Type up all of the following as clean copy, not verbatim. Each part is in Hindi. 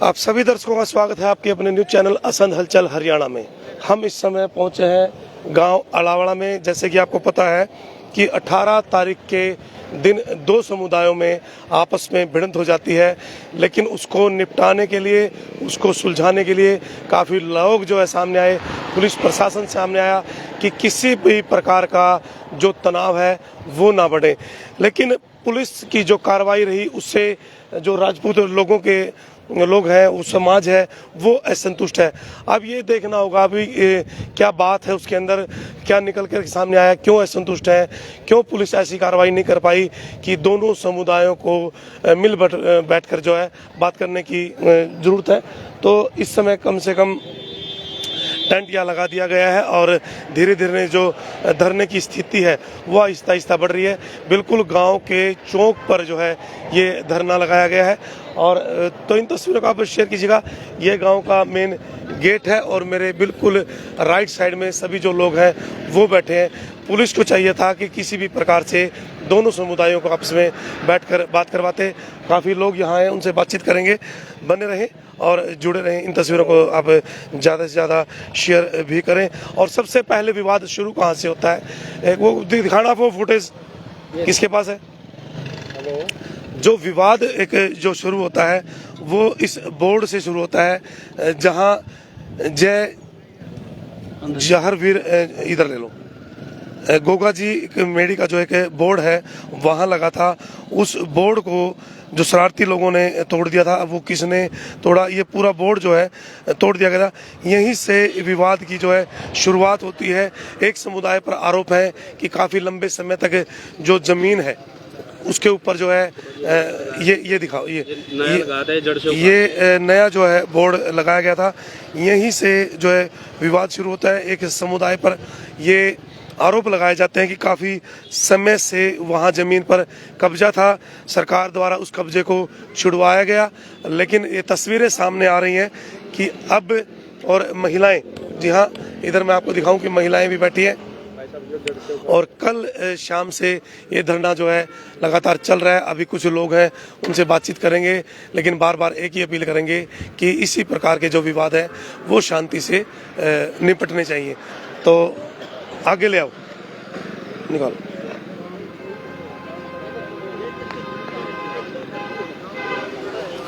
आप सभी दर्शकों का स्वागत है आपके अपने न्यूज़ चैनल असंध हलचल हरियाणा में। हम इस समय पहुंचे हैं गांव अलावड़ा में। जैसे कि आपको पता है कि 18 तारीख के दिन दो समुदायों में आपस में भिड़ंत हो जाती है, लेकिन उसको निपटाने के लिए, उसको सुलझाने के लिए काफ़ी लोग जो है सामने आए, पुलिस प्रशासन सामने आया कि किसी भी प्रकार का जो तनाव है वो ना बढ़े। लेकिन पुलिस की जो कार्रवाई रही उससे जो राजपूत लोग हैं, वो समाज है, वो असंतुष्ट है। अब ये देखना होगा अभी क्या बात है उसके अंदर, क्या निकल कर सामने आया, क्यों असंतुष्ट है, क्यों पुलिस ऐसी कार्रवाई नहीं कर पाई कि दोनों समुदायों को मिल बैठकर जो है बात करने की ज़रूरत है। तो इस समय कम से कम टेंट यहाँ लगा दिया गया है और धीरे धीरे जो धरने की स्थिति है वह आहिस्ता आहिस्ता बढ़ रही है। बिल्कुल गांव के चौक पर जो है ये धरना लगाया गया है। और तो इन तस्वीरों को आप शेयर कीजिएगा। ये गांव का मेन गेट है और मेरे बिल्कुल राइट साइड में सभी जो लोग हैं वो बैठे हैं। पुलिस को चाहिए था कि किसी भी प्रकार से दोनों समुदायों को आपस में बैठकर बात करवाते। काफ़ी लोग यहाँ हैं, उनसे बातचीत करेंगे। बने रहें और जुड़े रहें। इन तस्वीरों को आप ज़्यादा से ज़्यादा शेयर भी करें। और सबसे पहले विवाद शुरू कहाँ से होता है, वो दिखाना, वो फुटेज किसके पास है? जो विवाद एक जो शुरू होता है वो इस बोर्ड से शुरू होता है, जहाँ जय जहरवीर, इधर ले लो, गोगा जी मेडी का जो एक बोर्ड है वहाँ लगा था। उस बोर्ड को जो शरारती लोगों ने तोड़ दिया था। अब वो किसने तोड़ा, ये पूरा बोर्ड जो है तोड़ दिया गया था। यहीं से विवाद की जो है शुरुआत होती है। एक समुदाय पर आरोप है कि काफ़ी लंबे समय तक जो ज़मीन है उसके ऊपर जो है ये दिखाओ, ये नया जो है बोर्ड लगाया गया था। यहीं से जो है विवाद शुरू होता है। एक समुदाय पर ये आरोप लगाए जाते हैं कि काफ़ी समय से वहाँ ज़मीन पर कब्जा था, सरकार द्वारा उस कब्जे को छुड़वाया गया। लेकिन ये तस्वीरें सामने आ रही हैं कि अब, और महिलाएं, जी हाँ, इधर मैं आपको दिखाऊं कि महिलाएं भी बैठी हैं। और कल शाम से ये धरना जो है लगातार चल रहा है। अभी कुछ लोग हैं, उनसे बातचीत करेंगे, लेकिन बार बार एक ही अपील करेंगे कि इसी प्रकार के जो विवाद है वो शांति से निपटने चाहिए। तो आगे ले आओ, निकालो।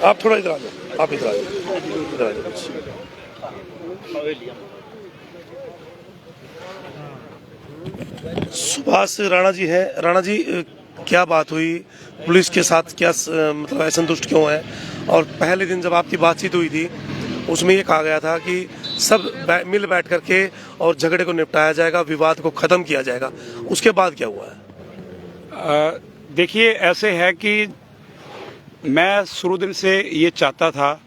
आप थोड़ा इधर आ जाओ, आप इधर आ जाओ, इधर आ जाओ। सुभाष राणा जी हैं। राणा जी, क्या बात हुई, पुलिस के साथ क्या मतलब असंतुष्ट क्यों है? और पहले दिन जब आपकी बातचीत हुई थी उसमें ये कहा गया था कि सब मिल बैठ करके और झगड़े को निपटाया जाएगा, विवाद को ख़त्म किया जाएगा। उसके बाद क्या हुआ है? देखिए, ऐसे है कि मैं शुरू दिन से ये चाहता था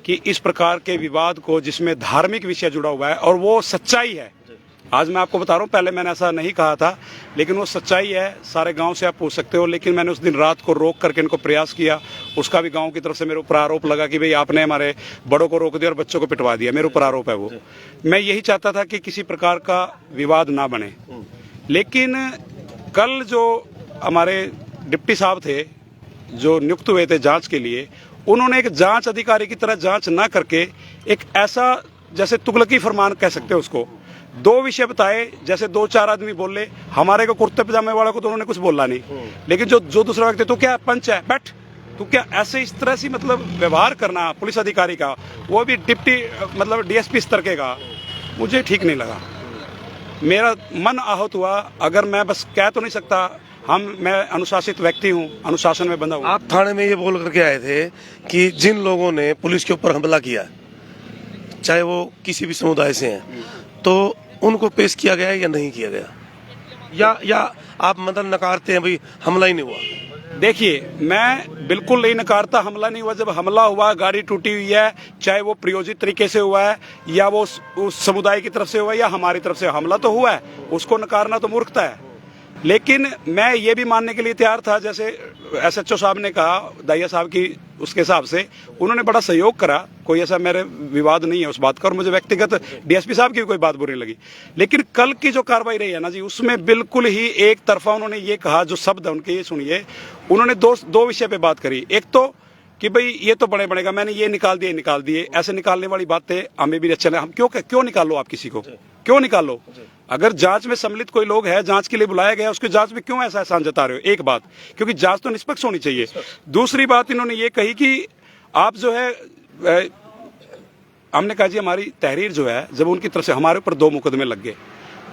कि इस प्रकार के विवाद को, जिसमें धार्मिक विषय जुड़ा हुआ है और वो सच्चाई है, आज मैं आपको बता रहा हूँ, पहले मैंने ऐसा नहीं कहा था, लेकिन वो सच्चाई है। सारे गांव से आप पूछ सकते हो। लेकिन मैंने उस दिन रात को रोक करके इनको प्रयास किया। उसका भी गांव की तरफ से मेरे ऊपर आरोप लगा कि भाई आपने हमारे बड़ों को रोक दिया और बच्चों को पिटवा दिया। मेरे ऊपर आरोप है वो। मैं यही चाहता था कि किसी प्रकार का विवाद ना बने। लेकिन कल जो हमारे डिप्टी साहब थे जो नियुक्त हुए थे जांच के लिए, उन्होंने एक जांच अधिकारी की तरह जांच ना करके एक ऐसा, जैसे तुगलकी फरमान कह सकते हो उसको, दो विषय बताए। जैसे दो चार आदमी बोले, हमारे को कुर्ते पजामे वाला को तो उन्होंने कुछ बोला नहीं, लेकिन जो दूसरा व्यक्ति, तो क्या पंच है, बैठ, तो क्या, ऐसे इस तरह से मतलब व्यवहार करना पुलिस अधिकारी का, वो भी डिप्टी मतलब डीएसपी स्तर के का, मुझे ठीक नहीं लगा। मेरा मन आहत हुआ। अगर मैं बस कह तो नहीं सकता, मैं अनुशासित व्यक्ति हूँ, अनुशासन में बंधा हूँ। आप थाने में ये बोल करके आए थे कि जिन लोगों ने पुलिस के ऊपर हमला किया, चाहे वो किसी भी समुदाय से हैं, तो उनको पेश किया गया या नहीं किया गया, या आप मतलब नकारते हैं भाई हमला ही नहीं हुआ? देखिए, मैं बिल्कुल नहीं नकारता, हमला नहीं हुआ। जब हमला हुआ, गाड़ी टूटी हुई है, चाहे वो प्रायोजित तरीके से हुआ है या वो उस समुदाय की तरफ से हुआ है या हमारी तरफ से, हमला तो हुआ है, उसको नकारना तो मूर्खता है। लेकिन मैं ये भी मानने के लिए तैयार था, जैसे एसएचओ साहब ने कहा, दाहिया साहब की उसके हिसाब से उन्होंने बड़ा सहयोग करा, कोई ऐसा मेरे विवाद नहीं है उस बात का, और मुझे व्यक्तिगत डीएसपी साहब की भी कोई बात बुरी लगी। लेकिन कल की जो कार्रवाई रही है ना जी, उसमें बिल्कुल ही एक तरफा उन्होंने ये कहा, जो शब्द है उनके ये सुनिए, उन्होंने दो विषय पे बात करी। एक तो कि भाई ये तो बड़े बनेगा, मैंने ये निकाल दिए, ऐसे निकालने वाली बातें हमें भी अच्छा नहीं। हम क्यों निकालो आप किसी को, क्यों निकालो? अगर जांच में सम्मिलित कोई लोग है, जांच के लिए बुलाया गया, उसके जांच में क्यों ऐसा एहसान जता रहे हो? एक बात, क्योंकि जांच तो निष्पक्ष होनी चाहिए। दूसरी बात इन्होंने ये कही कि आप जो है, हमने कहा जी हमारी तहरीर जो है, जब उनकी तरफ से हमारे ऊपर 2 मुकदमे लग गए,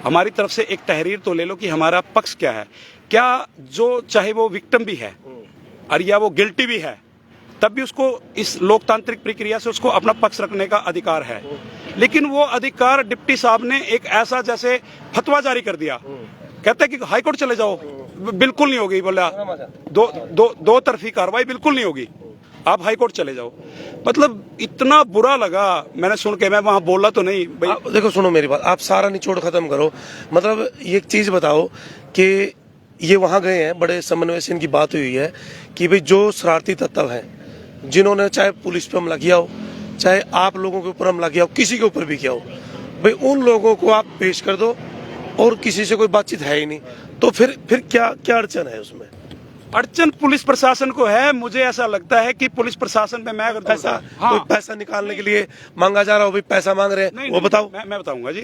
हमारी तरफ से एक तहरीर तो ले लो कि हमारा पक्ष क्या है, क्या जो चाहे वो विक्टिम भी है और या वो गिल्टी भी है, तब भी उसको इस लोकतांत्रिक प्रक्रिया से उसको अपना पक्ष रखने का अधिकार है। लेकिन वो अधिकार डिप्टी साहब ने एक ऐसा जैसे फतवा जारी कर दिया, कहते हैं कि हाईकोर्ट चले जाओ, बिल्कुल नहीं होगी, बोला दो तरफी कार्रवाई बिल्कुल नहीं होगी, आप हाईकोर्ट चले जाओ। मतलब इतना बुरा लगा मैंने सुन के, मैं वहां बोला तो नहीं भाई। देखो सुनो मेरी बात, आप सारा निचोड़ खत्म करो। मतलब ये एक चीज बताओ कि ये वहां गए हैं, बड़े समन्वय से इनकी बात हुई है कि भाई जो शरारती तत्व है, जिन्होंने चाहे पुलिस पे हमला किया हो, चाहे आप लोगों के ऊपर हमला किया हो, किसी के ऊपर भी किया हो, भाई उन लोगों को आप पेश कर दो और किसी से कोई बातचीत है ही नहीं, तो फिर क्या क्या अड़चन है उसमें? अड़चन पुलिस प्रशासन को है। मुझे ऐसा लगता है कि पुलिस प्रशासन पे मैं अगर पैसा कोई पैसा निकालने के लिए मांगा जा रहा हो, भाई पैसा मांग रहे हैं, वो बताओ। मैं बताऊंगा जी,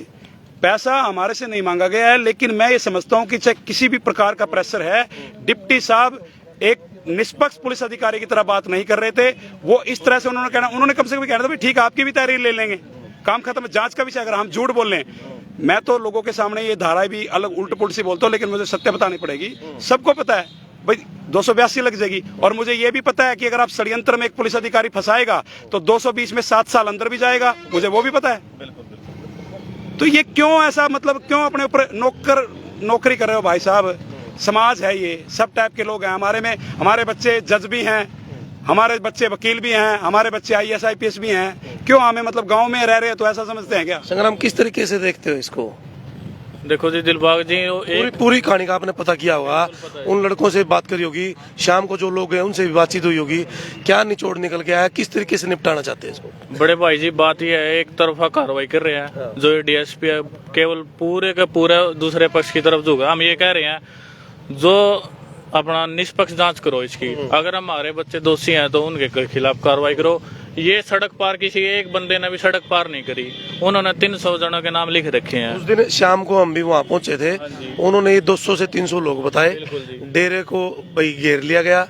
पैसा हमारे से नहीं मांगा गया है, लेकिन मैं ये समझता हूं कि चाहे किसी भी प्रकार का प्रेशर है, डिप्टी साहब एक निष्पक्ष पुलिस अधिकारी की तरह बात नहीं कर रहे थे। वो इस तरह से उन्होंने कम से कम कहना था भाई ठीक है, आपकी भी तहरीर ले लेंगे, काम खत्म। जांच का विषय, अगर हम झूठ बोल रहे हैं, मैं तो लोगों के सामने ये धाराएं भी अलग उल्ट पुल्ट सी बोलता हूँ, लेकिन मुझे सत्य बतानी पड़ेगी। सबको पता है भाई 282 लग जाएगी, और मुझे ये भी पता है कि अगर आप षड्यंत्र में एक पुलिस अधिकारी फंसाएगा तो 220 में 7 साल अंदर भी जाएगा, मुझे वो भी पता है। तो ये क्यों ऐसा, मतलब क्यों अपने ऊपर नौकरी कर रहे हो भाई साहब? समाज है ये, सब टाइप के लोग हैं हमारे में। हमारे बच्चे जज भी हैं, हमारे बच्चे वकील भी हैं, हमारे बच्चे IAS IPS भी हैं। क्यों हमें मतलब गांव में रह रहे हैं तो ऐसा समझते हैं क्या? संग्राम, किस तरीके से देखते हो इसको? देखो जी दिलबाग जी, पूरी कहानी का आपने पता किया होगा, उन लड़कों से बात करी होगी, शाम को जो लोग हैं उनसे भी बातचीत हुई होगी, क्या निचोड़ निकल गया है, किस तरीके से निपटाना चाहते हैं इसको? बड़े भाई जी बात यह है, एक तरफा कार्रवाई कर रहे हैं जो ये DSP है, केवल पूरे का पूरा दूसरे पक्ष की तरफ झुका। हम ये कह रहे हैं जो अपना निष्पक्ष जांच करो इसकी, अगर हमारे बच्चे दोषी हैं तो उनके खिलाफ कार्रवाई करो। ये सड़क पार किसी एक बंदे ने भी सड़क पार नहीं करी, उन्होंने 300 जनों के नाम लिख रखे हैं। उस दिन शाम को हम भी वहाँ पहुंचे थे, उन्होंने ये 200 से 300 लोग बताए। डेरे को भाई घेर लिया गया,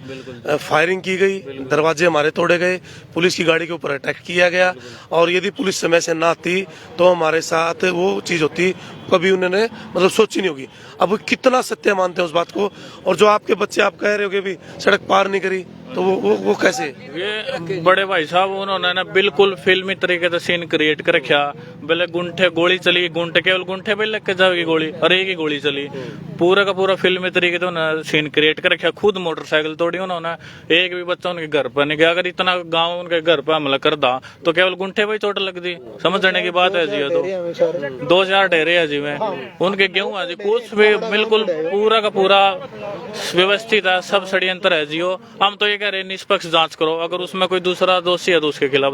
फायरिंग की गई, दरवाजे हमारे तोड़े गए, पुलिस की गाड़ी के ऊपर अटैक किया गया, और यदि पुलिस समय से ना आती तो हमारे साथ वो चीज होती, कभी उन्होंने मतलब सोची नहीं होगी। अब कितना सत्य मानते हैं उस बात को? और जो आपके बच्चे आप कह रहे हो कि भी सड़क पार नहीं करी, तो वो कैसे? ये बड़े भाई साहब उन्होंने ना बिल्कुल फिल्मी तरीके से सीन क्रिएट कर रखा। पहले गुंठे गोली चली, गुंठे केवल गुंठे पे लग के जाएगी गोली, और एक ही गोली चली। पूरा का पूरा फिल्मी तरीके से उन्होंने सीन क्रिएट कर रखा। खुद मोटरसाइकिल तोड़ी उन्होंने, एक भी बच्चा उनके घर पर नहीं गया। अगर इतना गाँव उनके घर पर हमला कर दा तो केवल गुंठे पे ही चोट लग दी, समझने की बात है जी। तो 2000 डेरे है जी में उनके गेहूं है जी, कुछ भी बिल्कुल पूरा का पूरा व्यवस्थित है, सब षड्यंत्र है जी। हम तो कह रहे निष्पक्ष जांच करो, अगर उसमें कोई दूसरा दोषी है तो उसके खिलाफ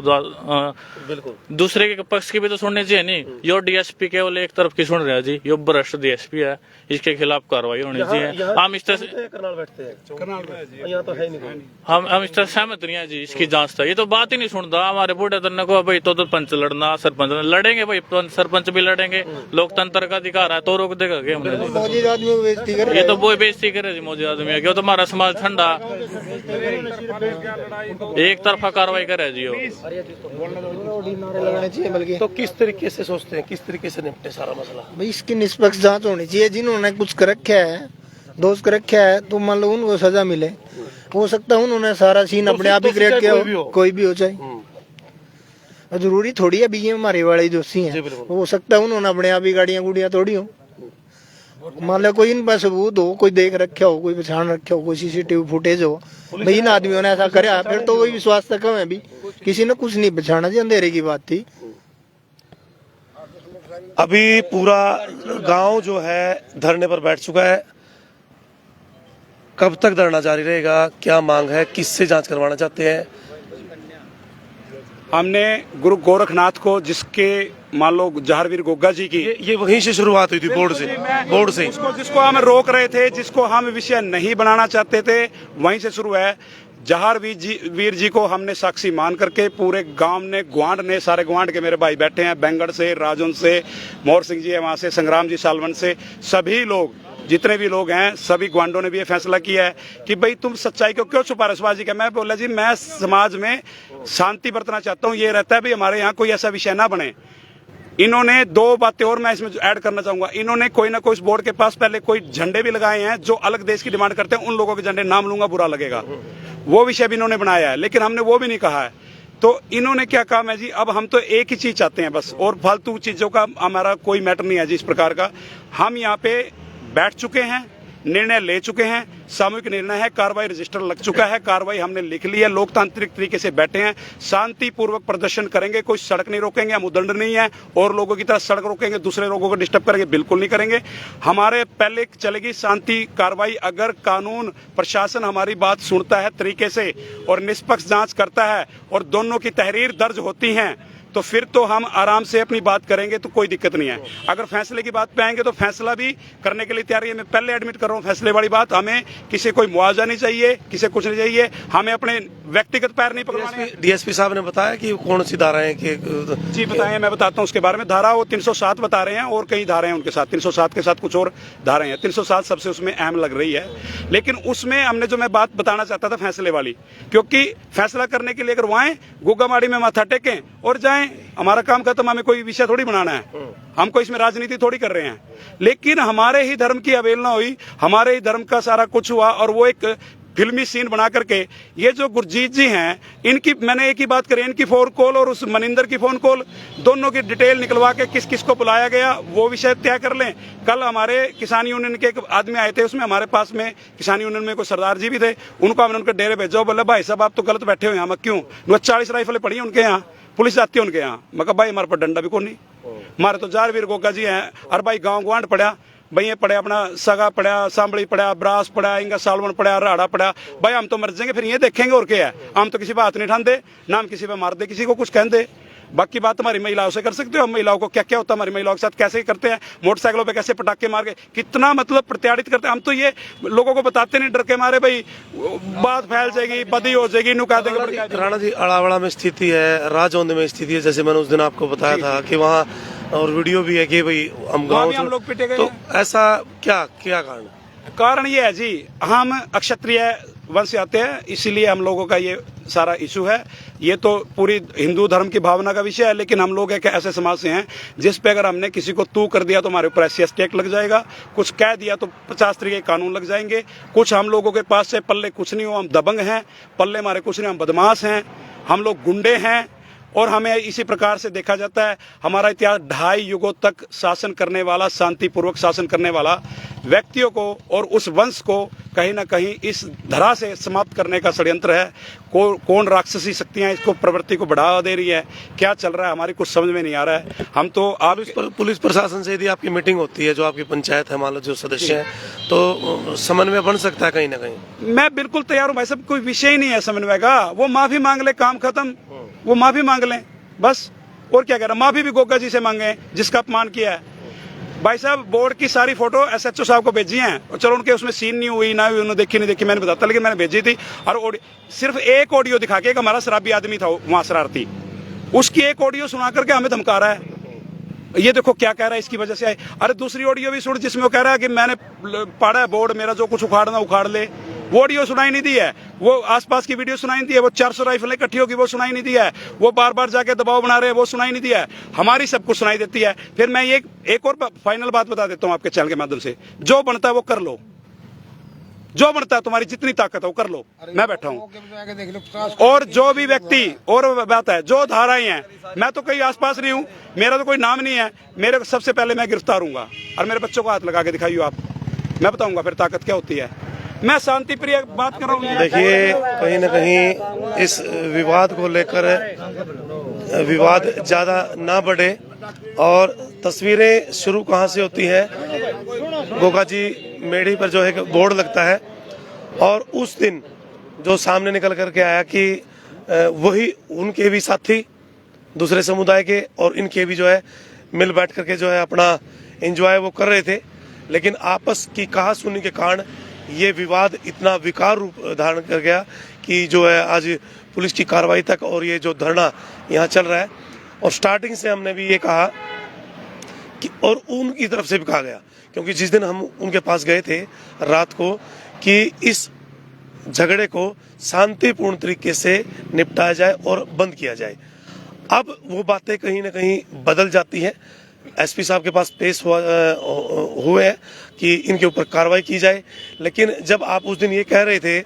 बिल्कुल दूसरे के पक्ष की भी तो सुननी चाहिए। नहीं यो DSP केवल एक तरफ की सुन रहे हैं जी, यो भ्रष्ट DSP है, इसके खिलाफ कार्रवाई होनी चाहिए। हम इस तरह हम इस तरह सहमत नहीं है जी, इसकी जांच था। ये तो बात ही नहीं सुनता। हमारे बूढ़े तन्ने को भाई तो पंच लड़ना, सरपंच लड़ेंगे भाई, सरपंच भी लड़ेंगे, लोकतंत्र का अधिकार है, तो रोक देगा क्या हमने? ये तो वो बेइज्जती करे जी मौजूद आदमी है, क्यों? तो हमारा समाज ठंडा, एक तरफा कार्रवाई करे जी। तो किस तरीके से सोचते हैं, किस तरीके से निपटे सारा मसला? भाई इसकी निष्पक्ष जांच होनी चाहिए। जिन्होंने कुछ कर रखा है, दोष कर रखा है, तो मान लो उनको सजा मिले। हो सकता है उन्होंने सारा सीन अपने आप ही क्रिएट किया हो, कोई भी हो चाहे। जरूरी थोड़ी है भी ये हमारे वाले दोषी हैं, हो सकता है उन्होंने अपने आप ही गाड़ियां गुड़ियां तोड़ी हो। मान लो कोई इन पर सबूत हो, कोई देख रखा हो, कोई पहचान रखा हो, कोई CCTV फुटेज हो, भाई इन आदमियों ने ऐसा कराया, फिर तो कोई विश्वास तक है भी किसी ने कुछ नहीं पहचाना जी, अंधेरे की बात थी। अभी पूरा गांव जो है धरने पर बैठ चुका है। कब तक धरना जारी रहेगा, क्या मांग है, किससे जांच करवाना चाहते हैं? हमने गुरु गोरखनाथ को, जिसके मान लो जहारवीर गोगा जी की ये वहीं से शुरुआत हुई थी, बोर्ड से जिसको हम रोक रहे थे, जिसको हम विषय नहीं बनाना चाहते थे, वहीं से शुरू है। जहार वीर जी को हमने साक्षी मान करके पूरे गांव ने, ग्वांड ने, सारे ग्वांड के मेरे भाई बैठे हैं, बेंगड़ से, राजौन से, मोर सिंह जी है वहाँ से, संग्राम जी सालवन से, सभी लोग जितने भी लोग हैं सभी ग्वांडों ने भी ये फैसला किया है कि भाई तुम सच्चाई को क्यों छुपा रहे हो। सुभाष जी का मैं बोला जी मैं समाज में शांति बरतना चाहता हूँ, ये रहता है भाई हमारे यहाँ कोई ऐसा विषय ना बने। इन्होंने दो बातें और मैं इसमें ऐड करना चाहूंगा, इन्होंने कोई ना कोई इस बोर्ड के पास पहले कोई झंडे भी लगाए हैं जो अलग देश की डिमांड करते हैं, उन लोगों के झंडे नाम लूंगा बुरा लगेगा, वो विषय भी इन्होंने बनाया है, लेकिन हमने वो भी नहीं कहा है। तो इन्होंने क्या काम है जी, अब हम तो एक ही चीज चाहते हैं बस, और फालतू चीजों का हमारा कोई मैटर नहीं है जी। इस प्रकार का हम यहाँ पे बैठ चुके हैं, निर्णय ले चुके हैं, सामूहिक निर्णय है, कार्रवाई रजिस्टर लग चुका है, कार्रवाई हमने लिख ली है, लोकतांत्रिक तरीके से बैठे हैं, शांतिपूर्वक प्रदर्शन करेंगे, कोई सड़क नहीं रोकेंगे, हम उदंड नहीं है और लोगों की तरह सड़क रोकेंगे, दूसरे लोगों को डिस्टर्ब करेंगे, बिल्कुल नहीं करेंगे। हमारे पहले चलेगी शांति कार्रवाई, अगर कानून प्रशासन हमारी बात सुनता है तरीके से और निष्पक्ष जांच करता है और दोनों की तहरीर दर्ज होती हैं तो फिर तो हम आराम से अपनी बात करेंगे, तो कोई दिक्कत नहीं है। अगर फैसले की बात पे आएंगे तो फैसला भी करने के लिए तैयार है। मैं पहले एडमिट कर रहा हूँ फैसले वाली बात, हमें किसी कोई मुआवजा नहीं चाहिए, किसी कुछ नहीं चाहिए, हमें अपने व्यक्तिगत पैर नहीं पकड़वाने। डीएसपी साहब ने बताया कि कौन सी धाराएं कि जी बताएं, मैं बताता हूँ उसके बारे में। धारा वो 307 बता रहे हैं और कई धाराएं हैं उनके साथ, 307 के साथ कुछ और धाराएं हैं, 307 सबसे उसमें अहम लग रही है। लेकिन उसमें हमने जो मैं बात बताना चाहता था फैसले वाली, क्योंकि फैसला करने के लिए अगर वो आए गुग्गामाड़ी में माथा टेकें और जाएं, हमारा काम खत्म, हमें कोई विषय थोड़ी बनाना है, हम कोई इसमें राजनीति थोड़ी कर रहे हैं। लेकिन हमारे ही धर्म की अवहेलना हुई, हमारे ही धर्म का सारा कुछ हुआ और वो एक फिल्मी सीन बना करके ये जो गुरजीत जी हैं इनकी मैंने एक ही बात करी, इनकी फोन कॉल और उस मनिंदर की फोन कॉल दोनों की डिटेल निकलवा के किस किस को बुलाया गया वो विषय तय कर लें। कल हमारे किसान यूनियन के एक आदमी आए थे, उसमें हमारे पास में किसान यूनियन में कोई सरदार जी भी थे, उनको हमने उनके डेरे भेजा, बोले भाई साहब आप तो गलत बैठे हुए हैं। मैं क्यों? 40 राइफलें पड़ी हैं उनके यहाँ, पुलिस आती है उनके यहाँ। मैं कहा भाई हमारे पर डंडा भी कौन नहीं, हमारे तो जारवीर गोगा जी हैं। और भाई गाँव ग्वांड पड़ा, भाई ये पड़ा अपना सगा पड़ा, सांबड़ी पड़ा, ब्रास पड़ा, इंगा सालवन पड़ा, राड़ा पड़ा। भाई हम तो मर जाएंगे फिर ये देखेंगे और क्या है, हम तो किसी पे हाथ नहीं ठानते, ना हम किसी पे मार दे, किसी को कुछ कह दे। बाकी बात हमारी महिलाओं से कर सकते हो, हम महिलाओं को क्या क्या होता है हमारी महिलाओं के साथ कैसे करते हैं, मोटरसाइकिलों पे कैसे पटाखे मार के कितना मतलब प्रत्याड़ित करते हैं। हम तो ये लोगों को बताते नहीं डर के मारे, भाई बात फैल जाएगी, बदी हो जाएगी, नुका देंगे। राणा जी अड़ावड़ा में स्थिति है, राजौंद में स्थिति है, जैसे मैंने उस दिन आपको बताया था कि वहाँ और वीडियो भी है कि भाई हम गाँव लोग पिटे गए, तो ऐसा क्या क्या कारण? कारण ये है जी, हम अक्षत्रिय वंश से आते हैं, इसीलिए हम लोगों का ये सारा इशू है। ये तो पूरी हिंदू धर्म की भावना का विषय है, लेकिन हम लोग एक ऐसे समाज से हैं जिस पे अगर हमने किसी को तू कर दिया तो हमारे ऊपर SC टैक्स लग जाएगा, कुछ कह दिया तो 50 तरीके के कानून लग जाएंगे। कुछ हम लोगों के पास से पल्ले कुछ नहीं हो, हम दबंग हैं, पल्ले हमारे कुछ नहीं, हम बदमाश हैं, हम लोग गुंडे हैं और हमें इसी प्रकार से देखा जाता है। हमारा इतिहास 2.5 युगों तक शासन करने वाला, शांतिपूर्वक शासन करने वाला व्यक्तियों को और उस वंश को कहीं ना कहीं इस धरा से समाप्त करने का षड्यंत्र है। कौन राक्षसी शक्तियां इसको प्रवृत्ति को बढ़ावा दे रही है, क्या चल रहा है हमारी कुछ समझ में नहीं आ रहा है। हम तो आप पुलिस प्रशासन से यदि आपकी मीटिंग होती है, जो आपकी पंचायत है, मान लो जो सदस्य हैं, तो समन्वय बन सकता है कहीं ना कहीं? मैं बिल्कुल तैयार हूँ भाई साहब, कोई विषय ही नहीं है समन्वय का। वो माफी मांग ले, काम खत्म, वो माफी मांग लें बस, और क्या कह रहा। माफी भी गोगा जी से मांगे जिसका अपमान किया है। भाई साहब बोर्ड की सारी फोटो SHO साहब को भेजी हैं, और चलो उनके उसमें सीन नहीं हुई ना हुई, उन्होंने देखी नहीं देखी मैंने बताता, लेकिन मैंने भेजी थी। और सिर्फ एक ऑडियो दिखा के, एक हमारा शराबी आदमी था वहां शरारती, उसकी एक ऑडियो सुना करके हमें धमका रहा है, ये देखो क्या कह रहा है, इसकी वजह से आए। अरे दूसरी ऑडियो भी सुन जिसमें वो कह रहा है कि मैंने पढ़ा है बोर्ड, मेरा जो कुछ उखाड़ना उखाड़ ले, वो ऑडियो सुनाई नहीं दी है। वो आसपास की वीडियो सुनाई नहीं दी है, वो 400 राइफलें इकट्ठी होगी वो सुनाई नहीं दी है, वो बार बार जाके दबाव बना रहे हैं वो सुनाई नहीं दिया है, हमारी सब कुछ सुनाई देती है। फिर मैं ये एक और फाइनल बात बता देता हूँ आपके चैनल के माध्यम से, जो बनता है वो कर लो, जो बनता है, तुम्हारी जितनी ताकत है वो कर लो, मैं बैठा हूँ। और जो भी व्यक्ति और बात है, जो धाराएं हैं, मैं तो कहीं आसपास नहीं हूँ, मेरा तो कोई नाम नहीं है, मेरे को सबसे पहले मैं गिरफ्तार हूँगा और मेरे बच्चों को हाथ लगा के दिखाइए आप, मैं बताऊंगा फिर ताकत क्या होती है। मैं शांति प्रिय बात कर रहा हूँ। देखिए कहीं ना कहीं इस विवाद को लेकर विवाद ज्यादा ना बढ़े, और तस्वीरें शुरू कहाँ से होती है, गोगा जी मेड़ी पर जो है बोर्ड लगता है, और उस दिन जो सामने निकल करके आया कि वही उनके भी साथी दूसरे समुदाय के और इनके भी जो है मिल बैठ करके जो है अपना एंजॉय वो कर रहे थे, लेकिन आपस की कहासुनी के कारण ये विवाद इतना विकार रूप धारण कर गया कि जो है आज पुलिस की कार्रवाई तक और ये जो धरना यहाँ चल रहा है। और स्टार्टिंग से हमने भी ये कहा कि और उनकी तरफ से भी कहा गया, क्योंकि जिस दिन हम उनके पास गए थे रात को, कि इस झगड़े को शांतिपूर्ण तरीके से निपटाया जाए और बंद किया जाए। अब वो बातें कहीं ना कहीं बदल जाती हैं। एसपी साहब के पास पेश हुए हैं कि इनके ऊपर कार्रवाई की जाए, लेकिन जब आप उस दिन ये कह रहे थे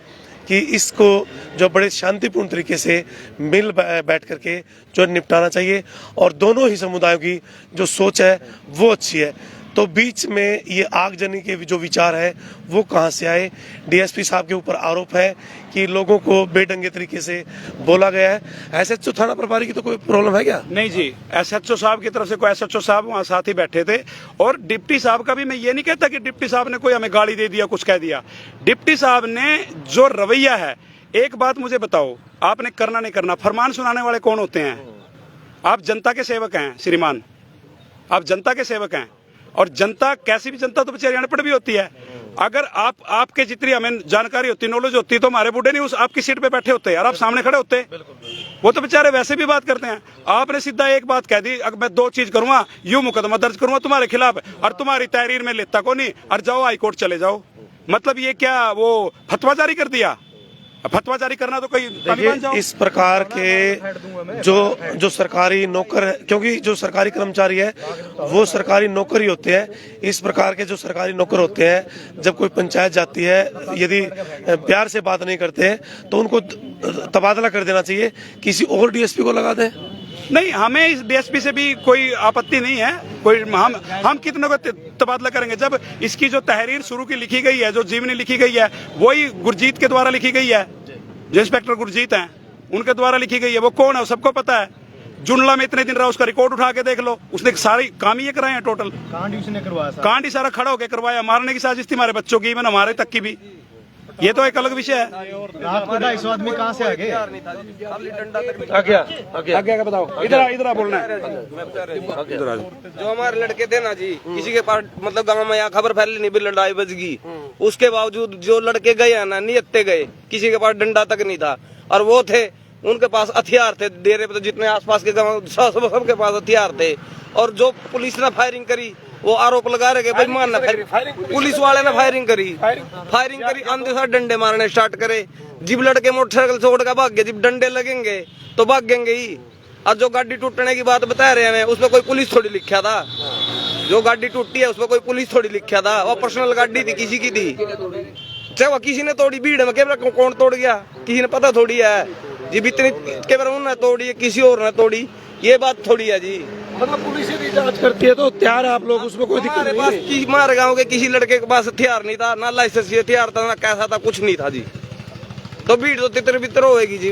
कि इसको जो बड़े शांतिपूर्ण तरीके से मिल बैठ करके जो निपटाना चाहिए और दोनों ही समुदायों की जो सोच है वो अच्छी है, तो बीच में ये आगजनी के जो विचार है वो कहाँ से आए? डीएसपी साहब के ऊपर आरोप है कि लोगों को बेढंगे तरीके से बोला गया है। एसएचओ थाना प्रभारी की तो कोई प्रॉब्लम है क्या? नहीं जी, एसएचओ साहब की तरफ से कोई, एसएचओ साहब वहाँ साथ ही बैठे थे। और डिप्टी साहब का भी मैं ये नहीं कहता कि डिप्टी साहब ने कोई हमें गाली दे दिया, कुछ कह दिया। डिप्टी साहब ने जो रवैया है, एक बात मुझे बताओ, आपने करना नहीं करना, फरमान सुनाने वाले कौन होते हैं? आप जनता के सेवक हैं श्रीमान, आप जनता के सेवक हैं। और जनता, कैसी भी जनता तो बेचारी अनपढ़ भी होती है। अगर आपके जितनी हमें जानकारी होती, नॉलेज होती, तो हमारे बूढ़े नहीं उस आपकी सीट पे बैठे होते यार, आप सामने खड़े होते। वो तो बेचारे वैसे भी बात करते हैं। आपने सीधा एक बात कह दी, अगर मैं 2 चीज करूंगा, यूं मुकदमा दर्ज करूंगा तुम्हारे खिलाफ और तुम्हारी तहरीर में लेता को नहीं, और जाओ हाईकोर्ट चले जाओ। मतलब ये क्या वो फतवा जारी कर दिया? फतवा जारी करना तो कोई इस प्रकार के जो सरकारी नौकर है, क्योंकि जो सरकारी कर्मचारी है वो सरकारी नौकर ही होते हैं। इस प्रकार के जो सरकारी नौकर होते हैं, जब कोई पंचायत जाती है, यदि प्यार से बात नहीं करते हैं तो उनको तबादला कर देना चाहिए, किसी और डीएसपी को लगा दें। नहीं, हमें इस डीएसपी से भी कोई आपत्ति नहीं है। कोई हम कितने को तबादला करेंगे? जब इसकी जो तहरीर शुरू की लिखी गई है, जो जीवनी लिखी गई है, वही गुरजीत के द्वारा लिखी गई है। जो इंस्पेक्टर गुरजीत हैं उनके द्वारा लिखी गई है। वो कौन है? सबको पता है। जुमला में इतने दिन रहा, उसका रिकॉर्ड उठा के देख लो। उसने सारी काम ही कराए हैं टोटल। कांड उसने करवाया, कांड ही सारा खड़ा होकर करवाया। मारने की साजिश थी हमारे बच्चों की, मैंने हमारे तक की भी। ये तो एक अलग विषय है। आपको 250 आदमी कहाँ से आ गए? आगे बताओ, इधर बोलना है। जो हमारे लड़के थे ना जी, किसी के पास मतलब गांव में यहाँ खबर फैली नहीं भी लड़ाई बच गई, उसके बावजूद जो लड़के गए हैं ना, नियत्ते गए, किसी के पास डंडा तक नहीं था। और वो थे, उनके पास हथियार थे। डेरे पे तो जितने आसपास के गाँव सबके पास हथियार थे। और जो पुलिस ने फायरिंग करी, वो आरोप लगा रहे भाई मान ना, पुलिस वाले ने फायरिंग करी, अंधे साथ डंडे मारने स्टार्ट करे। जिब लड़के मोटरसाइकिल छोड़ कर भाग गए, जब डंडे लगेंगे तो भागेंगे ही। और जो गाड़ी टूटने की बात बता रहे हैं, उसमें कोई पुलिस थोड़ी लिखा था। जो गाड़ी टूटी है उसमें कोई पुलिस थोड़ी लिखा था। वो पर्सनल गाड़ी थी, किसी की थी। चाहे वो किसी ने तोड़ी, भीड़ में कैमरा कौन तोड़ गया, किसी ने पता थोड़ी है जी। इतनी कैमरा उन्होंने तोड़ी, किसी और ने तोड़ी, ये बात थोड़ी है जी। मतलब पुलिस यदि जांच करती है तो तैयार है आप लोग, उसमें कोई दिक्कत नहीं है। हमारे गाँव के किसी लड़के के पास हथियार नहीं था, ना लाइसेंस हथियार था, ना कैसा था, कुछ नहीं था जी। तो भीड़ तो तितर बितर होएगी जी।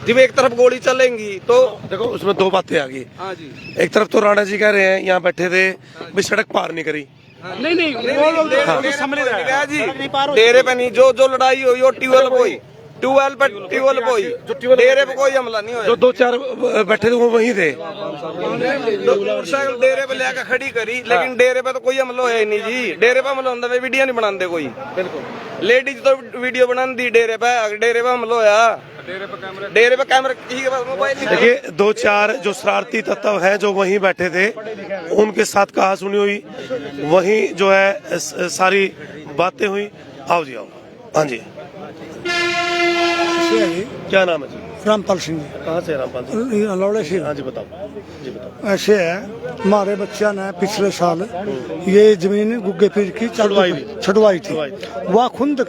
जब एक तरफ गोली चलेंगी तो देखो उसमें 2 बातें आ गई। हाँ जी, एक तरफ तो राणा जी कह रहे हैं, यहाँ बैठे थे, भी सड़क पार नहीं करी। नहीं, वो लोग जी डेरे पे नहीं, जो लड़ाई हुई वो ट्यूबवेल पे हुई, डेरे पे कोई हमला नहीं हुआ। जो 2-4 बैठे थे वो वहीं थे। मोटरसाइकिल डेरे पे लेकर खड़ी करी, लेकिन डेरे पे तो कोई हमला है नहीं जी। डेरे पे हमला होता, वीडियो नहीं बनाते कोई। लेडीज तो वीडियो बना दी डेरे पे हमला होया। डेरे पे कैमरा किसी के पास मोबाइल नहीं। देखिए 2-4 जो शरारती तत्व हैं जो वहीं बैठे थे, उनके साथ कहा सुनी हुई, वहीं जो है सारी बातें हुई। आओ जी, आओ। हाँ जी, क्या नाम है जी? रामपाल सिंह जी। कहाँ से रामपाल जी? लौड़े से। हाँ जी, बताओ। ऐसे है, हमारे बच्चा ने पिछले साल ये जमीन गुग्गे पीर की छुड़वाई थी। वह खुंदक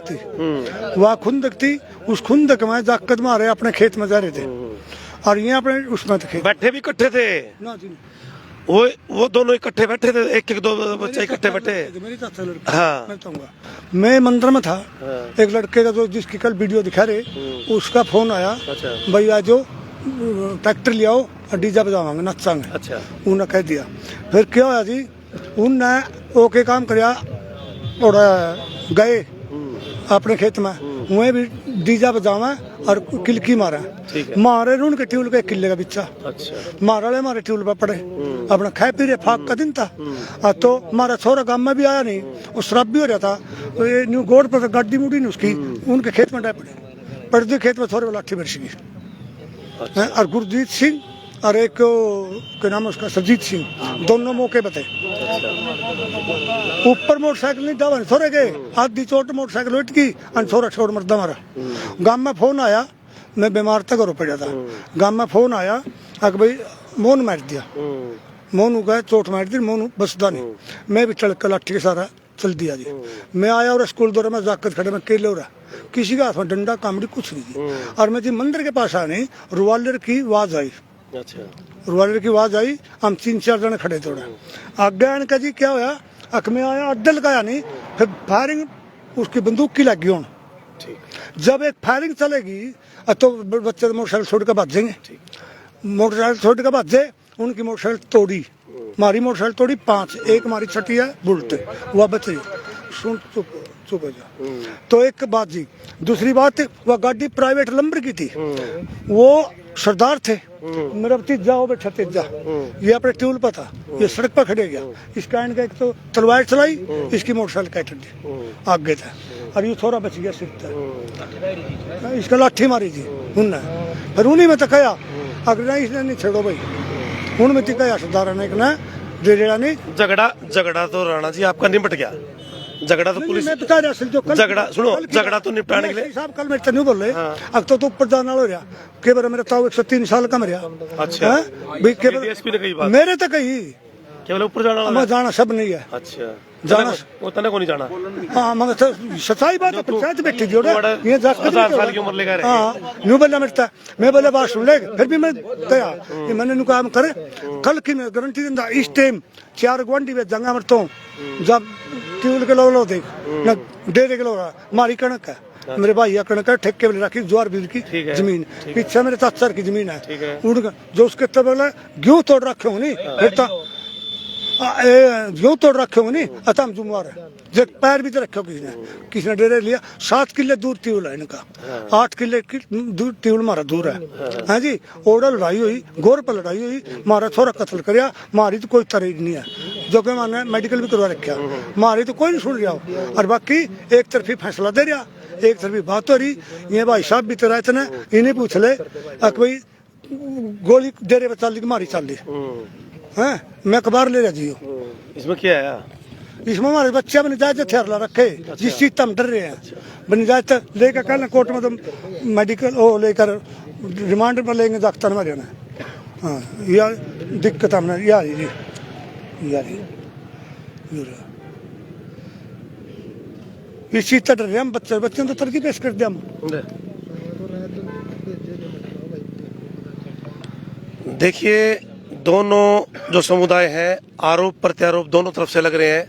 थी। उस खुंदक में जाकर मारे अपने खेत में जा रहे थे, और ये अपने उसमें थे। बैठे भी इकट्ठे थे ना जी, वो दोनों इकट्ठे बैठे थे, एक 2 बच्चे इकट्ठे बैठे। मेरी चाचा लड़की, हाँ। मैं कहूँगा, मैं मंदिर में था। एक लड़के का जो जिसकी कल वीडियो दिखा रहे, उसका फोन आया, भाई आज जो ट्रैक्टर ले आओ और डीजा बजावांगे, नचांगे। अच्छा, उन्हें कह दिया। फिर क्या हुआ जी, उनने ओके काम कराया और गए अपने खेत में, वहीं भी डीजा बजावा और किलकी मारा। मारे उनके ट्यूल का 1 किले का बिच्चा। अच्छा, मारे ट्यूल पर पड़े, अपना खाए पी रहे, फाक का दिन था। तो हमारा छोरा गांव में भी आया नहीं, वो शराब भी हो रहा था। तो ये न्यू गोड पर गाड़ी मुड़ी नहीं उसकी, उनके खेत में डाल पड़े। पड़ती खेत में थोड़े लाठी बरस गई। हैं, और गुरजीत सिंह और एक क्या नाम है उसका, सरजीत सिंह, दोनों मौके पे थे। ऊपर मोटरसाइकिल नहीं दबा थोड़े गए, आधी चोट मोटरसाइकिल उठ गई और थोड़ा छोड़ मरदा मारा। गांव में फोन आया, मैं बीमार था, घरों पड़ा था। गांव में फोन आया कि भाई मोन मार दिया, मोनू गए चोट मार दी, मोनू बसदा नहीं। मैं भी चल कर लाठी के सारा चल दिया जी। मैं आया और स्कूल दौरा में जाकर खड़े में केले हो रहा, किसी का हाथ में डंडा कामड़ी कुछ नहीं। और मैं जी मंदिर के पास आने रुवालर की आवाज आई। अच्छा, रुवालर की आवाज आई, हम 3-4 जने खड़े थोड़ा आगे आने का जी क्या होया, अक में आया अड्डे लगाया नहीं, फिर फायरिंग उसकी बंदूक की लगी होन। जब एक फायरिंग चलेगी तो बच्चे मोटरसाइकिल छोड़ कर भाजेंगे, मोटरसाइकिल छोड़ कर भाजे, उनकी मोटरसाइकिल तोड़ी, मारी मोटरसाइकिल तोड़ी 5, एक मारी छठी है बुलट, वह बच रही। सुन चुप चुप हो जा। तो एक बात जी, दूसरी बात वह गाड़ी प्राइवेट नंबर की थी, वो सरदार थे, मेरा भतीजा हो बैठा तेजा, ये अपने ट्यूल पर था, ये सड़क पर खड़े गया, इसका इनका एक तो तलवार चलाई, इसकी मोटरसाइकिल काट दी आगे था, और ये थोड़ा बच गया सिर था, इसका लाठी मारी थी उनने। फिर उन्हीं में तो कहा अगर नहीं इसने नहीं छेड़ो भाई, उनमें तो कहा सरदार ने डेढ़ा नहीं। झगड़ा तो राणा जी आपका निपट गया, झगड़ा तो पुलिस मैं बता रहा जो कल झगड़ा सुनो, झगड़ा तो निपटाने के लिए साहब कल मेरे नहीं बोल रहे, अब तो ऊपर जाना हो रहा के बार मेरा ताऊ 103 साल का मरिया। अच्छा, भाई के डीएसपी ने कही बात, मेरे तो कही केवल ऊपर जाना, मैं जाना सब नहीं है। अच्छा, जाना वो तने को नहीं जाना। हाँ मगर सच्चाई बात है, पंचायत बैठी थी ये 10 साल की उम्र लेकर हाँ न्यू बोला मिलता, मैं बोले बात सुन ले, फिर भी मैं गया, ये मैंने काम करे कल की मैं गारंटी दिंदा, इस टाइम 4 गुआंढी में जंगा मरता हूँ, जब ट्यूल के लो देख न 1.5 किलो मारी कणक है, मेरे भाई कणक है ठेके में रखी, ज्वार बीज की जमीन, पीछे मेरे चाचा की जमीन है, उनका जो उसके तब गेहूं तोड़ रखे हो नहीं, फिर तो गेहूं तोड़ रखे हो नहीं, अतम जुम्मेवार है, जो पैर भी तो रखे हो किसी ने डेरे लिया। 7 किले दूर ट्यूल है इनका, 8 किले दूर ट्यूल मारा दूर है, हाँ जी। ओडा लड़ाई हुई, गोर पर लड़ाई हुई, मारा थोड़ा कत्ल कराया, मारी तो कोई तरह नहीं है, जो कि मैंने मेडिकल भी करवा रखा, मारी तो कोई नहीं सुन रहा हो, और बाकी एक तरफी फैसला दे रहा, एक तरफी बात हो रही। ये भाई साहब भी तो रहते ना, इन्हें पूछ ले भाई गोली डेरे पर चल दी, मारी चल दी है, मैं अखबार ले रहा जी। इसमें क्या है? इसमें हमारे बच्चे बन जाए हथियार ला रखे, जिस चीज हम डर रहे हैं, बन जाए लेकर कल कोर्ट में तो मेडिकल वो लेकर रिमांड पर लेंगे डॉक्टर में रहना। हाँ यह दिक्कत हमने यार जी यार इस चीज डर रहे हम, बच्चे तो तरक्की पेश कर दिया हम। देखिए दोनों जो समुदाय हैं, आरोप प्रत्यारोप दोनों तरफ से लग रहे हैं।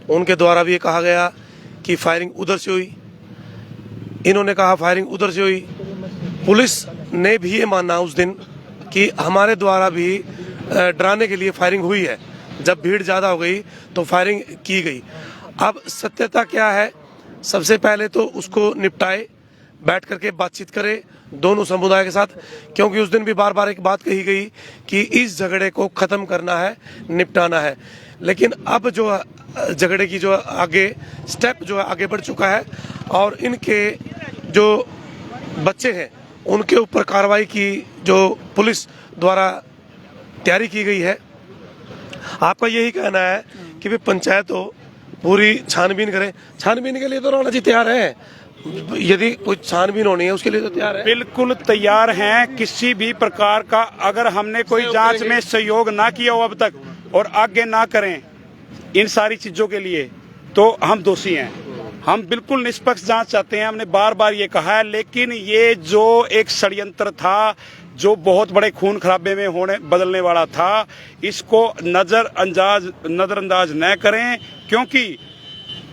उनके द्वारा भी ये कहा गया कि फायरिंग उधर से हुई, इन्होंने कहा फायरिंग उधर से हुई। पुलिस ने भी ये माना उस दिन कि हमारे द्वारा भी डराने के लिए फायरिंग हुई है, जब भीड़ ज़्यादा हो गई तो फायरिंग की गई। अब सत्यता क्या है, सबसे पहले तो उसको निपटाए, बैठ करके बातचीत करें दोनों समुदाय के साथ, क्योंकि उस दिन भी बार बार एक बात कही गई कि इस झगड़े को ख़त्म करना है, निपटाना है। लेकिन अब जो झगड़े की जो आगे स्टेप जो है आगे बढ़ चुका है, और इनके जो बच्चे हैं उनके ऊपर कार्रवाई की जो पुलिस द्वारा तैयारी की गई है। आपका यही कहना है कि वे पंचायत हो पूरी छानबीन करें? छानबीन के लिए तो राणा जी तैयार हैं, यदि कोई छानबीन होनी है उसके लिए तो तैयार है। बिल्कुल तैयार हैं। किसी भी प्रकार का अगर हमने कोई जांच में सहयोग ना किया हो अब तक और आगे ना करें इन सारी चीजों के लिए, तो हम दोषी हैं। हम बिल्कुल निष्पक्ष जांच चाहते हैं, हमने बार बार ये कहा है। लेकिन ये जो एक षड्यंत्र था, जो बहुत बड़े खून खराबे में होने बदलने वाला था, इसको नजरअंदाज न करें, क्योंकि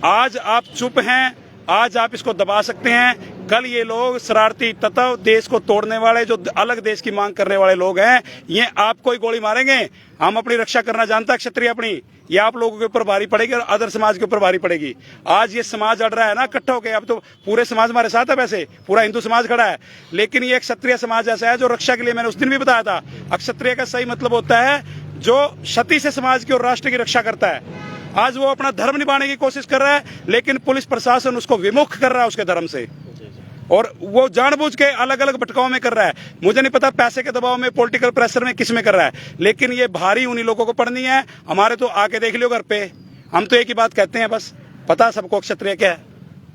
आज आप चुप हैं, आज आप इसको दबा सकते हैं, कल ये लोग शरारती तत्व, देश को तोड़ने वाले, जो अलग देश की मांग करने वाले लोग हैं, ये आपको ही गोली मारेंगे। हम अपनी रक्षा करना जानता है क्षत्रिय अपनी, ये आप लोगों के ऊपर भारी पड़ेगी और अदर समाज के ऊपर भारी पड़ेगी। आज ये समाज अड़ रहा है ना इकट्ठा होकर, अब तो पूरे समाज हमारे साथ है, वैसे पूरा हिंदू समाज खड़ा है, लेकिन ये एक क्षत्रिय समाज ऐसा है जो रक्षा के लिए, मैंने उस दिन भी बताया था, क्षत्रिय का सही मतलब होता है जो क्षति से समाज की और राष्ट्र की रक्षा करता है। आज वो अपना धर्म निभाने की कोशिश कर रहा है, लेकिन पुलिस प्रशासन उसको विमुख कर रहा है उसके धर्म से। और वो जानबूझ के अलग अलग भटकाव में कर रहा है। मुझे नहीं पता पैसे के दबाव में, पॉलिटिकल प्रेशर में, किस में कर रहा है, लेकिन ये भारी उन्हीं लोगों को पड़नी है। हमारे तो आके देख लियो घर पे, हम तो एक ही बात कहते हैं, बस पता सबको क्षत्रिय क्या है।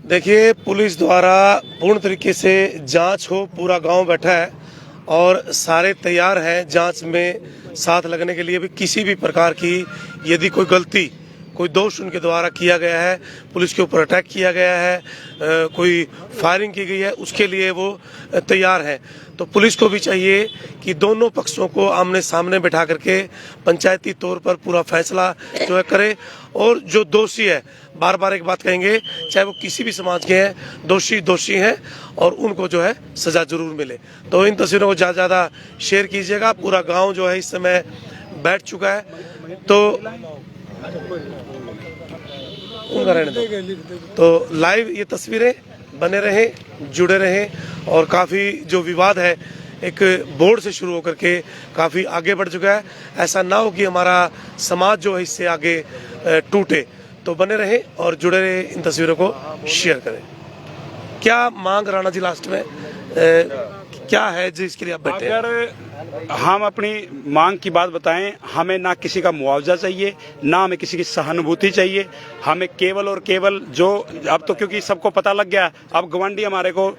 देखिए, पुलिस द्वारा पूर्ण तरीके से जांच हो, पूरा गांव बैठा है और सारे तैयार हैं जांच में साथ लगने के लिए भी। किसी भी प्रकार की यदि कोई गलती, कोई दोष उनके द्वारा किया गया है, पुलिस के ऊपर अटैक किया गया है, कोई फायरिंग की गई है, उसके लिए वो तैयार है। तो पुलिस को भी चाहिए कि दोनों पक्षों को आमने सामने बैठा करके पंचायती तौर पर पूरा फैसला जो है करे। और जो दोषी है, बार बार एक बात कहेंगे, चाहे वो किसी भी समाज के हैं, दोषी दोषी हैं और उनको जो है सजा जरूर मिले। तो इन तस्वीरों को ज़्यादा शेयर कीजिएगा। पूरा गाँव जो है इस समय बैठ चुका है। तो उनका रहने दो। तो लाइव ये तस्वीरें बने रहें, जुड़े रहें। और काफ़ी जो विवाद है एक बोर्ड से शुरू होकर के काफ़ी आगे बढ़ चुका है। ऐसा ना हो कि हमारा समाज जो है इससे आगे टूटे। तो बने रहें और जुड़े रहें, इन तस्वीरों को शेयर करें। क्या मांग राणा जी लास्ट में क्या है जिसके लिए आप बैठे हैं? अगर हम अपनी मांग की बात बताएं, हमें ना किसी का मुआवजा चाहिए, ना हमें किसी की सहानुभूति चाहिए। हमें केवल और केवल जो अब तो क्योंकि सबको पता लग गया, अब गवांडी हमारे को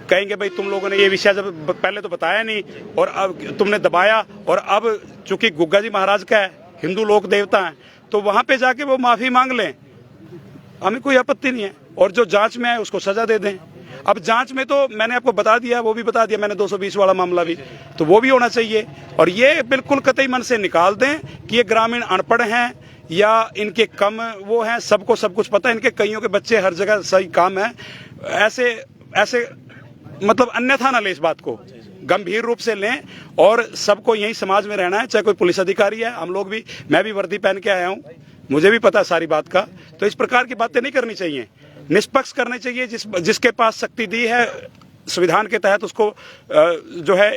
कहेंगे भाई तुम लोगों ने ये विषय जब पहले तो बताया नहीं और अब तुमने दबाया, और अब चूंकि गुग्गा जी महाराज का है, हिंदू लोक देवता है, तो वहां पे जाके वो माफी मांग लें, हमें कोई आपत्ति नहीं है। और जो जांच में है उसको सजा दे दें। अब जांच में तो मैंने आपको बता दिया, वो भी बता दिया मैंने 220 वाला मामला भी, तो वो भी होना चाहिए। और ये बिल्कुल कतई मन से निकाल दें कि ये ग्रामीण अनपढ़ हैं या इनके कम वो हैं, सबको सब कुछ पता है, इनके कईयों के बच्चे हर जगह सही काम है। ऐसे मतलब अन्यथा ना लें, इस बात को गंभीर रूप से लें। और सबको यही समाज में रहना है, चाहे कोई पुलिस अधिकारी है, हम लोग भी, मैं भी वर्दी पहन के आया हूँ, मुझे भी पता है सारी बात का। तो इस प्रकार की बातें नहीं करनी चाहिए, निष्पक्ष करने चाहिए। जिसके पास शक्ति दी है संविधान के तहत, उसको जो है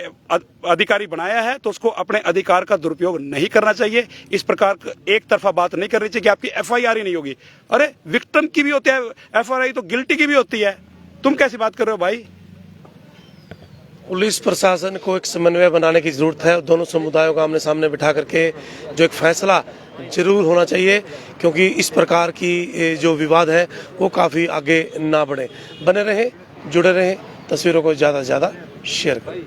अधिकारी बनाया है, तो उसको अपने अधिकार का दुरुपयोग नहीं करना चाहिए। इस प्रकार एक तरफा बात नहीं करनी चाहिए कि आपकी FIR ही नहीं होगी। अरे विक्टिम की भी होती है FIR, तो गिल्टी की भी होती है। तुम कैसी बात कर रहे हो भाई? पुलिस प्रशासन को एक समन्वय बनाने की जरूरत है। दोनों समुदायों को आमने सामने बिठा करके जो एक फैसला जरूर होना चाहिए, क्योंकि इस प्रकार की जो विवाद है वो काफ़ी आगे ना बढ़े। बने रहें, जुड़े रहें, तस्वीरों को ज़्यादा से ज़्यादा शेयर करें।